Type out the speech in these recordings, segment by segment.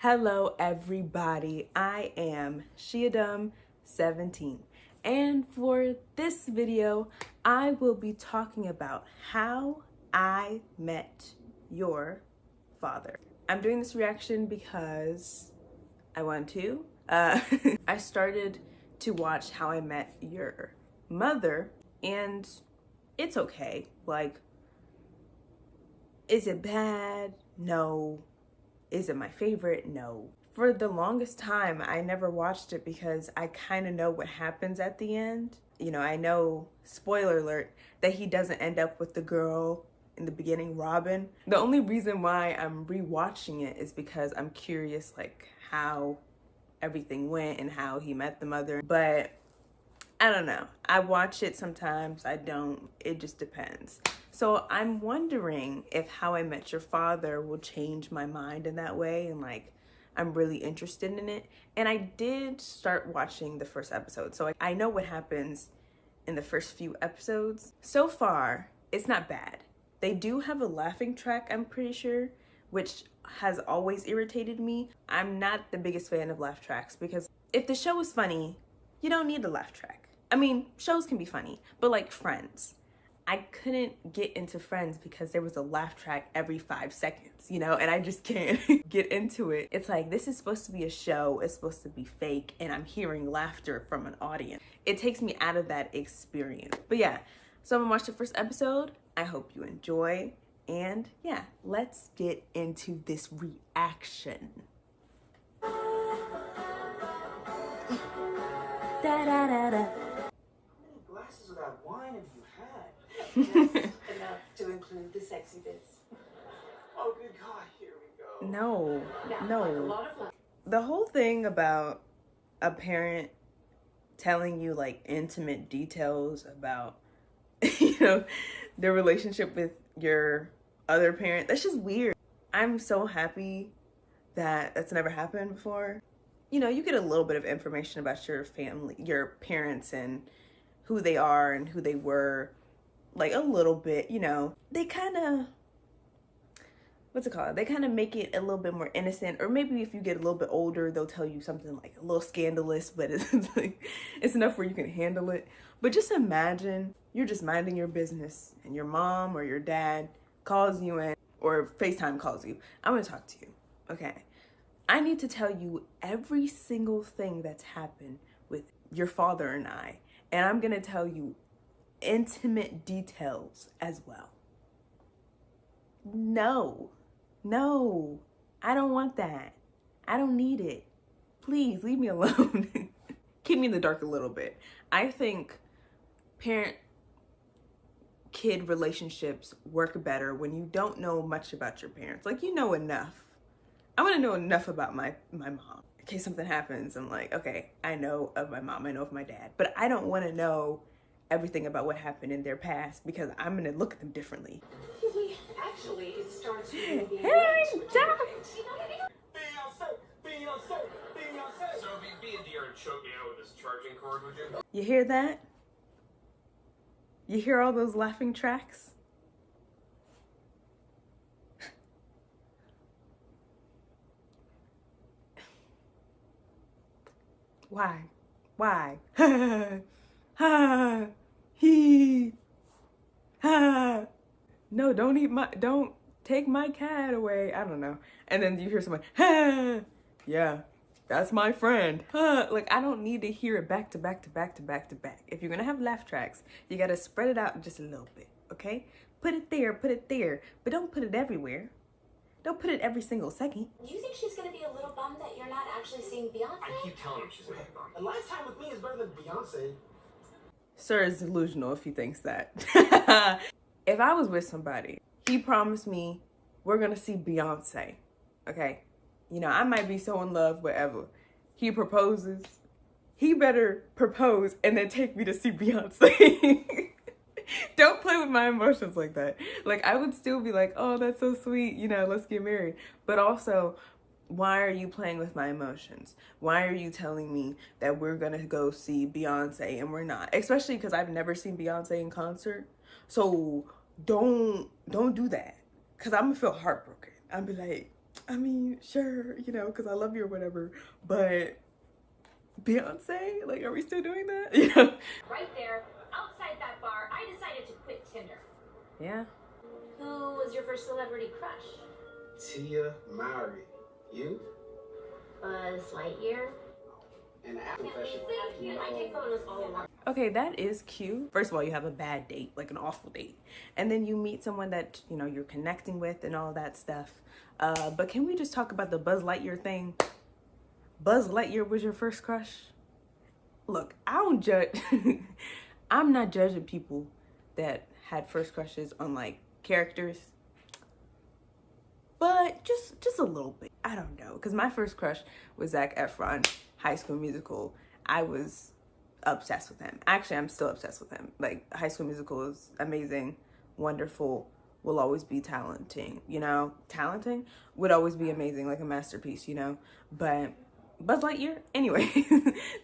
Hello everybody, I am Shiadum17, and for this video I will be talking about how I met your father. I'm doing this reaction because I want to. I started to watch How I Met Your Mother, and it's okay. Like, is it bad? No. Is it my favorite? No. For the longest time, I never watched it because I kind of know what happens at the end. You know, I know, spoiler alert, that he doesn't end up with the girl in the beginning, Robin. The only reason why I'm rewatching it is because I'm curious, like, how everything went and how he met the mother. But I don't know. I watch it sometimes, I don't. It just depends. So I'm wondering if How I Met Your Father will change my mind in that way, and like I'm really interested in it. And I did start watching the first episode, so I know what happens in the first few episodes. So far, it's not bad. They do have a laughing track, I'm pretty sure, which has always irritated me. I'm not the biggest fan of laugh tracks because if the show is funny, you don't need a laugh track. I mean, shows can be funny, but like Friends. I couldn't get into Friends because there was a laugh track every 5 seconds, you know, and I just can't get into it. It's like, this is supposed to be a show, it's supposed to be fake, and I'm hearing laughter from an audience. It takes me out of that experience. But yeah, so I'm gonna watch the first episode. I hope you enjoy, and yeah, let's get into this reaction. Da da da da. Glasses of that wine have you had? Enough to include the sexy bits. Oh, good God, here we go. No, A no. lot of The whole thing about a parent telling you like intimate details about, you know, their relationship with your other parent, that's just weird. I'm so happy that that's never happened before. You know, you get a little bit of information about your family, your parents, and who they are and who they were, like a little bit, you know. They kind of, what's it called? They kind of make it a little bit more innocent, or maybe if you get a little bit older, they'll tell you something like a little scandalous, but it's like, it's enough where you can handle it. But just imagine you're just minding your business and your mom or your dad calls you in, or FaceTime calls you. I'm gonna talk to you, okay? I need to tell you every single thing that's happened with your father and I'm gonna tell you intimate details as well. No, I don't want that. I don't need it. Please leave me alone. Keep me in the dark a little bit. I think parent-kid relationships work better when you don't know much about your parents. Like, you know enough. I want to know enough about my mom. In case something happens, I'm like, okay, I know of my mom, I know of my dad, but I don't want to know everything about what happened in their past because I'm going to look at them differently. actually, it starts with Beyonce. So if you'd be a dear and choke me out with this charging cord, would you? You hear that? You hear all those laughing tracks? Why? Ha ha he ha. No, don't take my cat away. I don't know. And then you hear someone, ha, yeah, that's my friend. Huh. Like, I don't need to hear it back to back to back to back to back. If you're gonna have laugh tracks, you gotta spread it out just a little bit, okay? Put it there, but don't put it everywhere. Don't put it every single second. Do you think she's gonna be a little bummed that you're not actually seeing Beyonce? I keep telling him she's a big bum. A lifetime with me is better than Beyonce. Sir is delusional if he thinks that. If I was with somebody, he promised me we're gonna see Beyonce, okay? You know, I might be so in love, whatever. He proposes, he better propose and then take me to see Beyonce. Don't play with my emotions like that. Like, I would still be like, oh, that's so sweet, you know, let's get married. But also, why are you playing with my emotions? Why are you telling me that we're gonna go see Beyonce and we're not? Especially because I've never seen Beyonce in concert. So don't do that. Cause I'm gonna feel heartbroken. I'll be like, I mean, sure, you know, because I love you or whatever, but Beyonce, like, are we still doing that? Yeah. Right there, outside that bar, I decided to quit Tinder. Yeah. Who was your first celebrity crush? Tia Mowry. You? Buzz Lightyear. And after He's confession. so cute. I take photos all along. Okay, that is cute. First of all, you have a bad date, like an awful date. And then you meet someone that, you know, you're connecting with and all that stuff. But can we just talk about the Buzz Lightyear thing? Buzz Lightyear was your first crush? Look, I don't judge. I'm not judging people that had first crushes on like characters. But just a little bit. I don't know. Because my first crush was Zac Efron, High School Musical. I was obsessed with him. Actually, I'm still obsessed with him. Like, High School Musical is amazing, wonderful, will always be talenting, you know? Talenting? Would always be amazing, like a masterpiece, you know? But Buzz Lightyear? Anyway,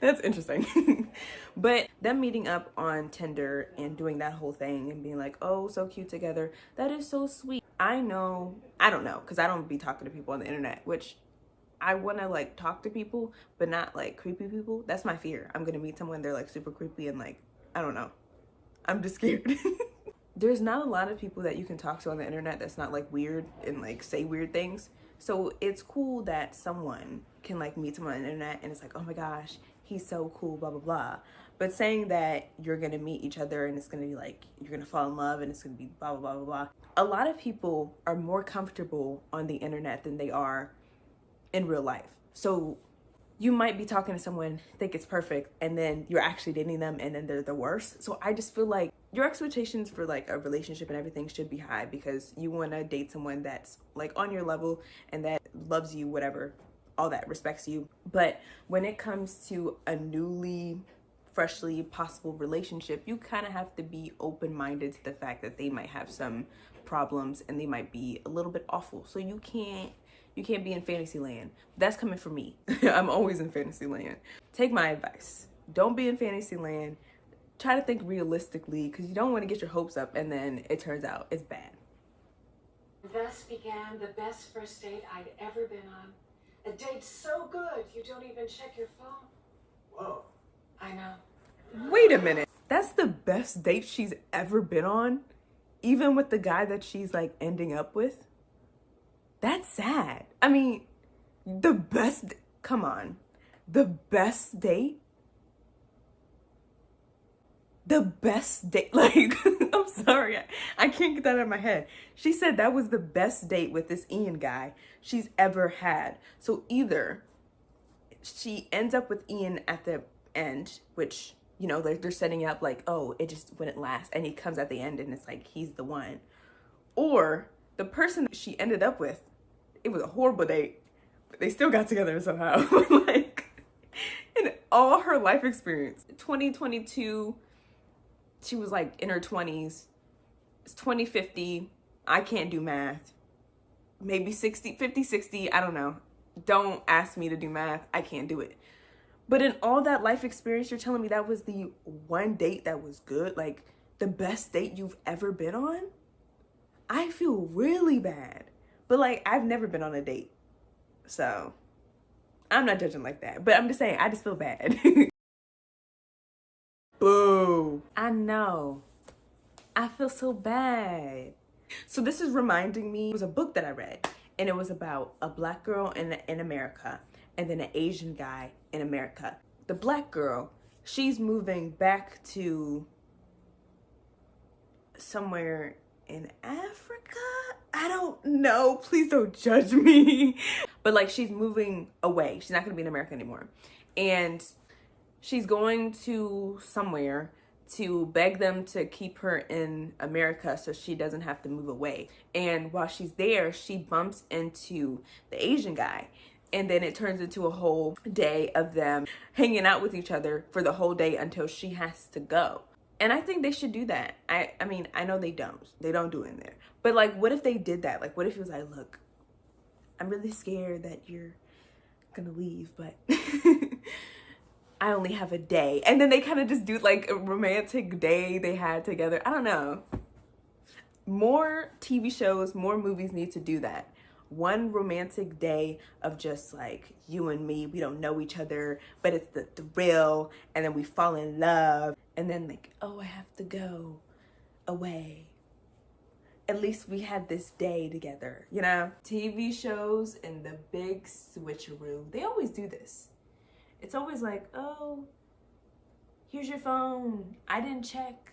that's interesting. But them meeting up on Tinder and doing that whole thing and being like, oh, so cute together, that is so sweet. I don't know, because I don't be talking to people on the internet, which I want to like talk to people, but not like creepy people. That's my fear. I'm going to meet someone, they're like super creepy and like, I don't know. I'm just scared. There's not a lot of people that you can talk to on the internet that's not like weird and like say weird things. So it's cool that someone can like meet someone on the internet and it's like, oh my gosh, he's so cool, blah, blah, blah. But saying that you're going to meet each other and it's going to be like, you're going to fall in love and it's going to be blah, blah, blah, blah, blah. A lot of people are more comfortable on the internet than they are in real life. So you might be talking to someone, think it's perfect, and then you're actually dating them and then they're the worst. So I just feel like your expectations for like a relationship and everything should be high because you want to date someone that's like on your level and that loves you, whatever, all that, respects you. But when it comes to a newly, freshly possible relationship, you kind of have to be open-minded to the fact that they might have some problems and they might be a little bit awful. So you can't be in fantasy land. That's coming from me. I'm always in fantasy land. Take my advice. Don't be in fantasy land. Try to think realistically because you don't want to get your hopes up and then it turns out it's bad. Thus began the best first date I'd ever been on. A date so good you don't even check your phone. Whoa. I know. Wait a minute. That's the best date she's ever been on? Even with the guy that she's like ending up with? That's sad. I mean, come on. The best date? The best date, like, I'm sorry, I can't get that out of my head. She said that was the best date with this Ian guy she's ever had. So either she ends up with Ian at the end, which, you know, they're setting up like, oh, it just wouldn't last. And he comes at the end and it's like, he's the one. Or the person that she ended up with, it was a horrible date, but they still got together somehow. Like, in all her life experience, 2022, she was like in her 20s. It's 2050. I can't do math. Maybe 50, 60. I don't know. Don't ask me to do math. I can't do it. But in all that life experience, you're telling me that was the one date that was good? Like the best date you've ever been on? I feel really bad. But like, I've never been on a date. So I'm not judging like that. But I'm just saying, I just feel bad. Boo. I know. I feel so bad. So this is reminding me, it was a book that I read and it was about a black girl in America and then an Asian guy in America. The black girl, she's moving back to somewhere in Africa? I don't know. Please don't judge me. But like she's moving away. She's not going to be in America anymore. And she's going to somewhere to beg them to keep her in America so she doesn't have to move away. And while she's there, she bumps into the Asian guy. And then it turns into a whole day of them hanging out with each other for the whole day until she has to go. And I think they should do that. I mean, I know they don't. They don't do it in there. But like, what if they did that? Like, what if he was like, look, I'm really scared that you're gonna leave, but I only have a day. And then they kind of just do like a romantic day they had together. I don't know. More TV shows, more movies need to do that. one romantic day of just like you and me. We don't know each other, but it's the thrill, and then we fall in love, and then like, oh, I have to go away. At least we had this day together, you know? TV shows and the big switcheroo, they always do this. It's always like, oh, here's your phone. I didn't check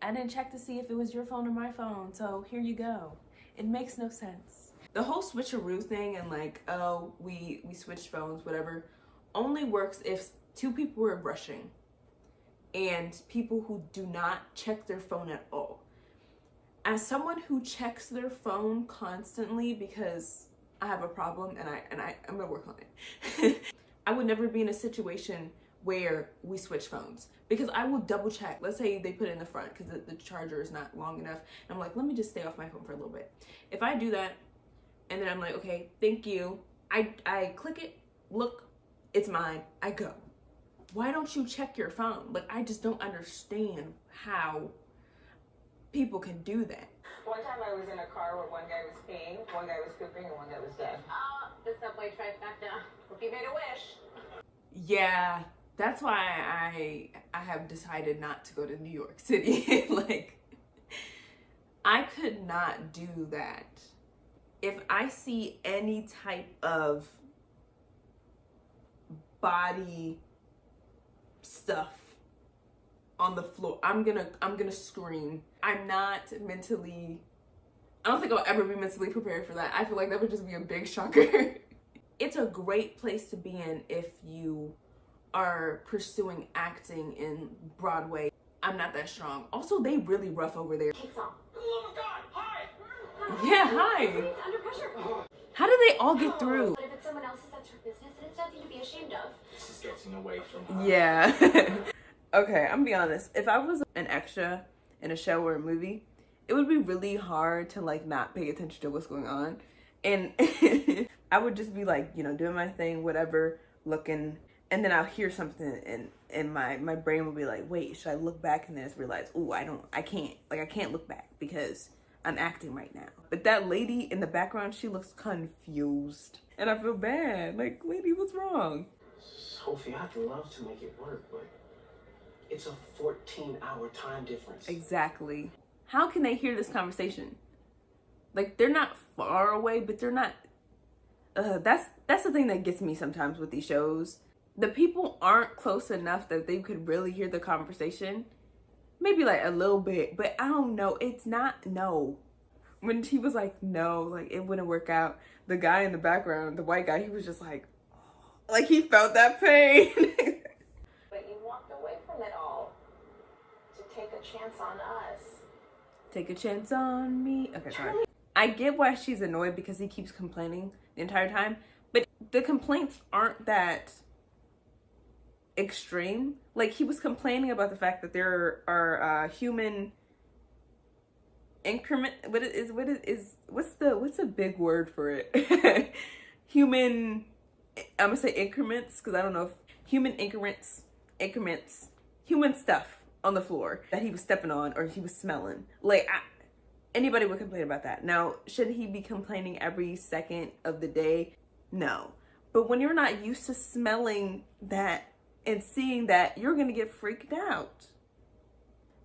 to see if it was your phone or my phone, so here you go. It makes no sense. The whole switcheroo thing and like, oh, we switched phones, whatever, only works if two people are rushing and people who do not check their phone at all. As someone who checks their phone constantly, because I have a problem and I'm gonna work on it. I would never be in a situation where we switch phones, because I will double check. Let's say they put it in the front because the charger is not long enough. And I'm like, let me just stay off my phone for a little bit. If I do that and then I'm like, okay, thank you. I click it, look, it's mine, I go. Why don't you check your phone? Like, I just don't understand how people can do that. One time I was in a car where one guy was peeing, one guy was pooping, and one guy was dead. The subway trifecta. If you made a wish. Yeah, that's why I have decided not to go to New York City. Like, I could not do that. If I see any type of body stuff on the floor, I'm gonna scream. I'm not mentally, I don't think I'll ever be mentally prepared for that. I feel like that would just be a big shocker. It's a great place to be in if you are pursuing acting in Broadway. I'm not that strong. Also, they really rough over there. Takes off. Oh my god, hi! Yeah, hi. It's under pressure. How do they all get through? But if it's someone else's, that's her business, and it's nothing to be ashamed of. This is getting away from her. Yeah. Okay, I'm gonna be honest. If I was an extra in a show or a movie, it would be really hard to like not pay attention to what's going on. And I would just be like, you know, doing my thing, whatever, looking, and then I'll hear something and my brain will be like, wait, should I look back? And then it's realize, ooh, I can't look back because I'm acting right now. But that lady in the background, she looks confused. And I feel bad. Like, lady, what's wrong? Sophie, I'd love to make it work, but it's a 14-hour time difference. Exactly. How can they hear this conversation? Like, they're not far away, but they're not. That's the thing that gets me sometimes with these shows. The people aren't close enough that they could really hear the conversation. Maybe like a little bit, but I don't know. It's not no. When she was like, no, like it wouldn't work out. The guy in the background, the white guy, he was just like he felt that pain. But you walked away from it all to take a chance on us. Take a chance on me. Okay, sorry. I get why she's annoyed because he keeps complaining the entire time, but the complaints aren't that extreme. Like, he was complaining about the fact that there are human increment. What's a big word for it? Human. I'm gonna say increments because I don't know if human increments, human stuff on the floor that he was stepping on or he was smelling. Like, anybody would complain about that. Now, should he be complaining every second of the day? No. But when you're not used to smelling that and seeing that, you're gonna get freaked out.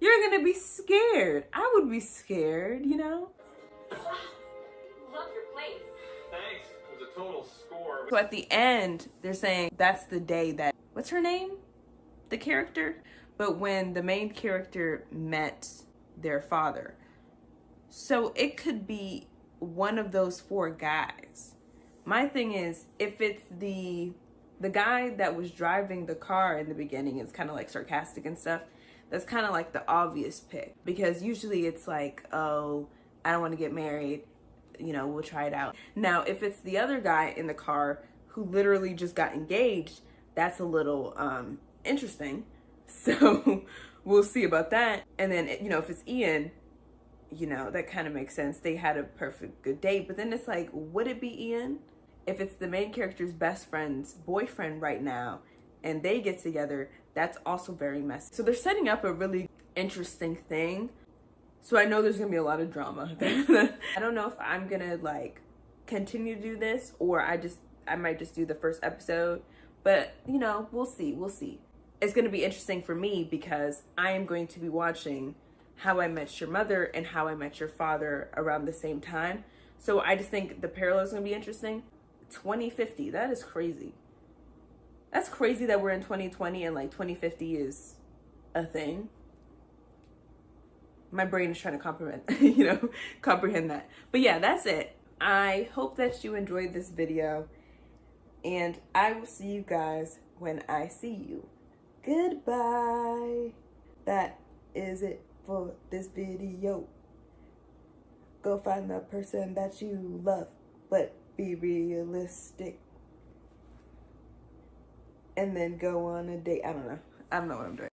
You're gonna be scared. I would be scared, you know? Love your place. Thanks. It was a total score. So at the end, they're saying that's the day that, what's her name? The character? But when the main character met their father. So it could be one of those four guys. My thing is, if it's the guy that was driving the car in the beginning is kind of like sarcastic and stuff, that's kind of like the obvious pick. Because usually it's like, oh, I don't want to get married, you know, we'll try it out. Now, if it's the other guy in the car who literally just got engaged, that's a little interesting. So we'll see about that. And then, you know, if it's Ian, you know, that kind of makes sense. They had a perfect good date. But then it's like, would it be Ian? If it's the main character's best friend's boyfriend right now and they get together, that's also very messy. So they're setting up a really interesting thing. So I know there's gonna be a lot of drama. I don't know if I'm gonna like continue to do this, or I might just do the first episode. But, you know, we'll see. We'll see. It's going to be interesting for me because I am going to be watching How I Met Your Mother and How I Met Your Father around the same time. So I just think the parallel is going to be interesting. 2050, that is crazy. That's crazy that we're in 2020 and like 2050 is a thing. My brain is trying to comprehend that. But yeah, that's it. I hope that you enjoyed this video, and I will see you guys when I see you. Goodbye. That is it for this video. Go find the person that you love, but be realistic. And then go on a date. I don't know what I'm doing.